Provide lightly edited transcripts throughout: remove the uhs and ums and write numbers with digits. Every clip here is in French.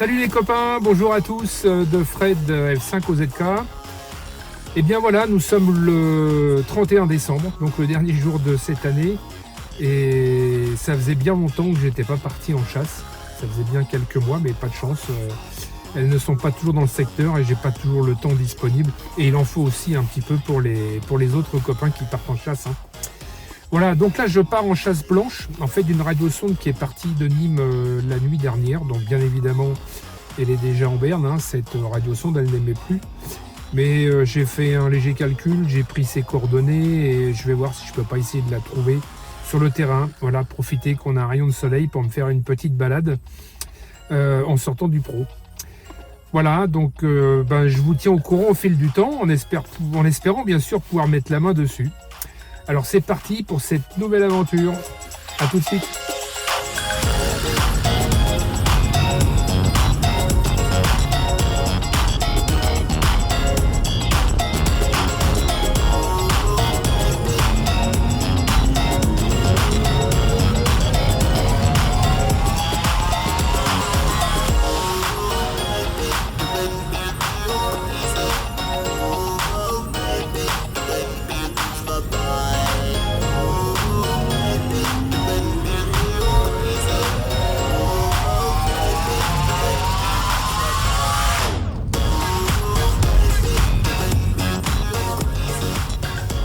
Salut les copains, bonjour à tous de Fred F5 au ZK. Et bien voilà, nous sommes le 31 décembre, donc le dernier jour de cette année. Et ça faisait bien longtemps que j'étais pas parti en chasse. Ça faisait bien quelques mois, mais pas de chance. Elles ne sont pas toujours dans le secteur et j'ai pas toujours le temps disponible. Et il en faut aussi un petit peu pour les autres copains qui partent en chasse. Voilà, donc là je pars en chasse blanche, en fait d'une radiosonde qui est partie de Nîmes la nuit dernière. Donc bien évidemment, elle est déjà en berne, cette radiosonde, elle n'aimait plus. Mais j'ai fait un léger calcul, j'ai pris ses coordonnées et je vais voir si je peux pas essayer de la trouver sur le terrain. Voilà, profiter qu'on a un rayon de soleil pour me faire une petite balade en sortant du pro. Voilà, donc je vous tiens au courant au fil du temps, en espérant bien sûr pouvoir mettre la main dessus. Alors c'est parti pour cette nouvelle aventure. A tout de suite.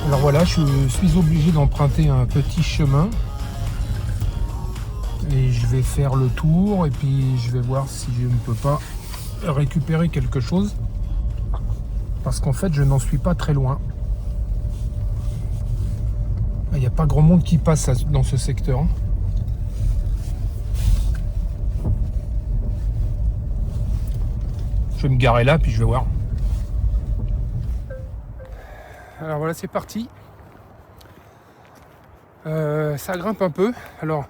Alors voilà, je suis obligé d'emprunter un petit chemin et je vais faire le tour et puis je vais voir si je ne peux pas récupérer quelque chose parce qu'en fait je n'en suis pas très loin. Il n'y a pas grand monde qui passe dans ce secteur. Je vais me garer là puis je vais voir. Alors voilà, c'est parti. Ça grimpe un peu. Alors,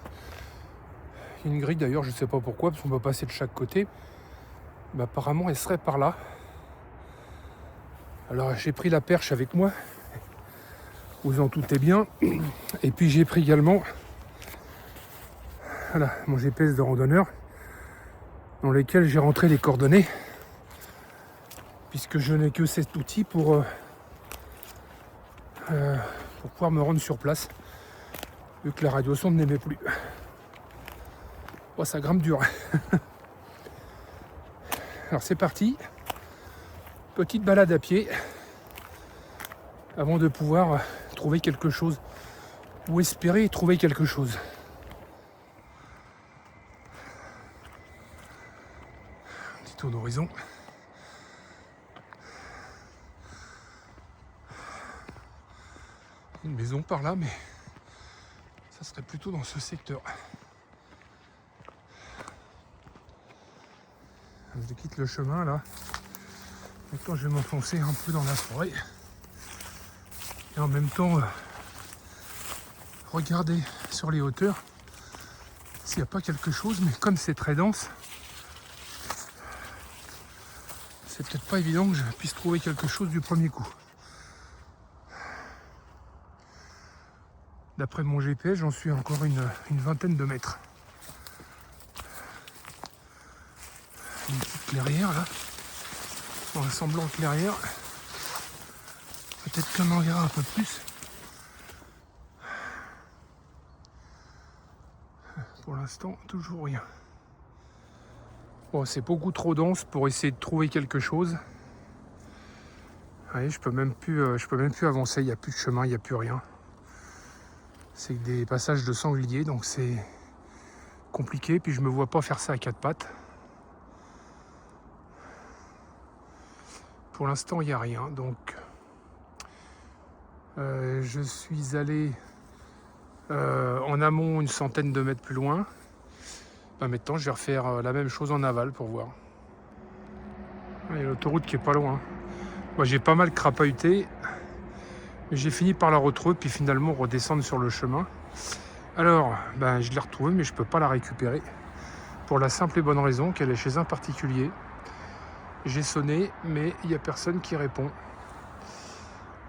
il y a une grille d'ailleurs, je ne sais pas pourquoi, parce qu'on peut passer de chaque côté. Mais apparemment, elle serait par là. Alors, j'ai pris la perche avec moi. Vous en doutez bien. Et puis, j'ai pris également mon GPS de randonneur, dans lequel j'ai rentré les coordonnées, puisque je n'ai que cet outil pour pouvoir me rendre sur place, vu que la radiosonde n'aimait plus. Oh, ça grimpe dur. Alors c'est parti. Petite balade à pied avant de pouvoir trouver quelque chose ou espérer trouver quelque chose. Un petit tour d'horizon. Une maison par là, mais ça serait plutôt dans ce secteur. Je quitte le chemin là. Maintenant je vais m'enfoncer un peu dans la forêt. Et en même temps regarder sur les hauteurs s'il n'y a pas quelque chose, mais comme c'est très dense, c'est peut-être pas évident que je puisse trouver quelque chose du premier coup. D'après mon GPS, j'en suis encore une vingtaine de mètres. Une petite clairière là, dans un semblant de clairière. Peut-être qu'on en verra un peu plus. Pour l'instant, toujours rien. Bon, c'est beaucoup trop dense pour essayer de trouver quelque chose. Allez, je peux même plus avancer. Il n'y a plus de chemin, il n'y a plus rien. C'est des passages de sangliers, donc c'est compliqué. Puis je me vois pas faire ça à quatre pattes. Pour l'instant, il n'y a rien. Donc, je suis allé en amont une centaine de mètres plus loin. Maintenant, je vais refaire la même chose en aval pour voir. Il y a l'autoroute qui est pas loin. Moi, j'ai pas mal crapahuté. Mais j'ai fini par la retrouver, puis finalement redescendre sur le chemin. Alors, je l'ai retrouvée, mais je peux pas la récupérer. Pour la simple et bonne raison qu'elle est chez un particulier. J'ai sonné, mais il n'y a personne qui répond.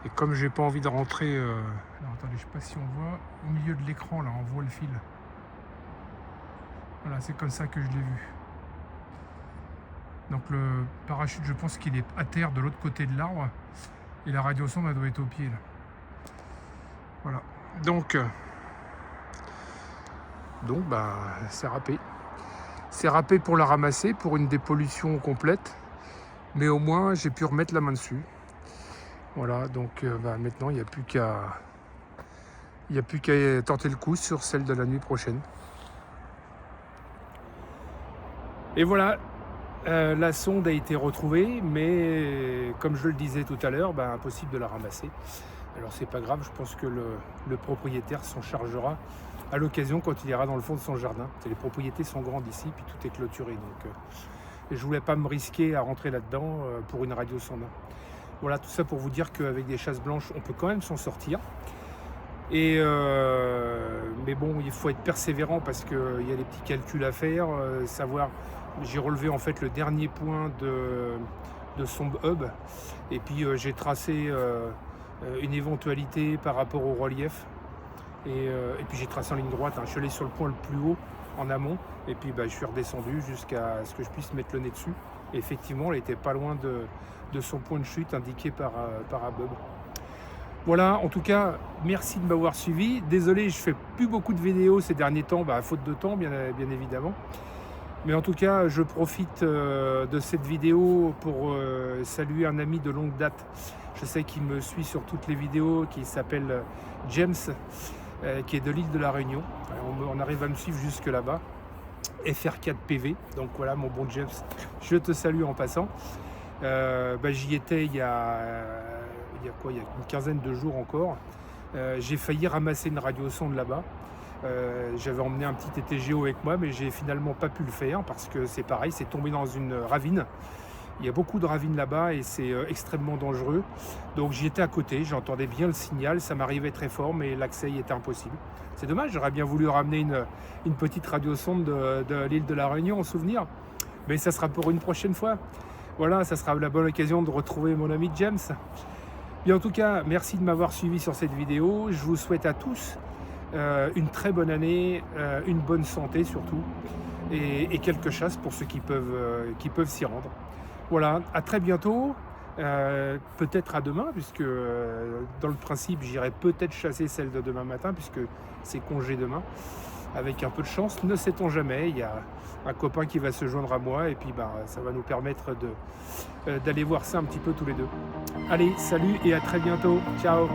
Et comme j'ai pas envie de rentrer... Alors attendez, je sais pas si on voit au milieu de l'écran, là, on voit le fil. Voilà, c'est comme ça que je l'ai vu. Donc le parachute, je pense qu'il est à terre de l'autre côté de l'arbre. Et la radiosonde, elle doit être au pied là. Voilà. Donc bah, c'est râpé. C'est râpé pour la ramasser, pour une dépollution complète. Mais au moins, j'ai pu remettre la main dessus. Voilà, donc bah, maintenant, il n'y a plus qu'à tenter le coup sur celle de la nuit prochaine. Et voilà, la sonde a été retrouvée, mais comme je le disais tout à l'heure, bah, impossible de la ramasser. Alors c'est pas grave, je pense que le propriétaire s'en chargera à l'occasion quand il ira dans le fond de son jardin. Les propriétés sont grandes ici, puis tout est clôturé. Donc je voulais pas me risquer à rentrer là-dedans pour une radiosonde. Voilà, tout ça pour vous dire qu'avec des chasses blanches, on peut quand même s'en sortir. Et mais bon, il faut être persévérant parce qu'il y a des petits calculs à faire, savoir. J'ai relevé en fait le dernier point de son hub, et puis j'ai tracé une éventualité par rapport au relief, et puis j'ai tracé en ligne droite. Je suis allé sur le point le plus haut en amont, et puis bah, je suis redescendu jusqu'à ce que je puisse mettre le nez dessus. Et effectivement, elle était pas loin de son point de chute indiqué par Abub. Voilà, en tout cas, merci de m'avoir suivi. Désolé, je fais plus beaucoup de vidéos ces derniers temps, bah, faute de temps, bien évidemment. Mais en tout cas, je profite de cette vidéo pour saluer un ami de longue date. Je sais qu'il me suit sur toutes les vidéos, qui s'appelle James, qui est de l'île de la Réunion. On arrive à me suivre jusque là-bas. FR4PV, donc voilà mon bon James, je te salue en passant. Bah, j'y étais il y a une quinzaine de jours encore. J'ai failli ramasser une radiosonde là-bas. J'avais emmené un petit TTGO avec moi, mais j'ai finalement pas pu le faire parce que c'est pareil, c'est tombé dans une ravine. Il y a beaucoup de ravines là-bas et c'est extrêmement dangereux. Donc j'y étais à côté, j'entendais bien le signal, ça m'arrivait très fort, mais l'accès y était impossible. C'est dommage, j'aurais bien voulu ramener une petite radiosonde de l'île de la Réunion en souvenir, mais ça sera pour une prochaine fois. Voilà, ça sera la bonne occasion de retrouver mon ami James. Bien, en tout cas, merci de m'avoir suivi sur cette vidéo. Je vous souhaite à tous une très bonne année, une bonne santé surtout, et quelques chasses pour ceux qui peuvent s'y rendre. Voilà, à très bientôt, peut-être à demain, puisque dans le principe j'irai peut-être chasser celle de demain matin, puisque c'est congé demain. Avec un peu de chance, ne sait-on jamais, il y a un copain qui va se joindre à moi, et puis bah, ça va nous permettre d'aller voir ça un petit peu tous les deux. Allez, salut et à très bientôt, ciao.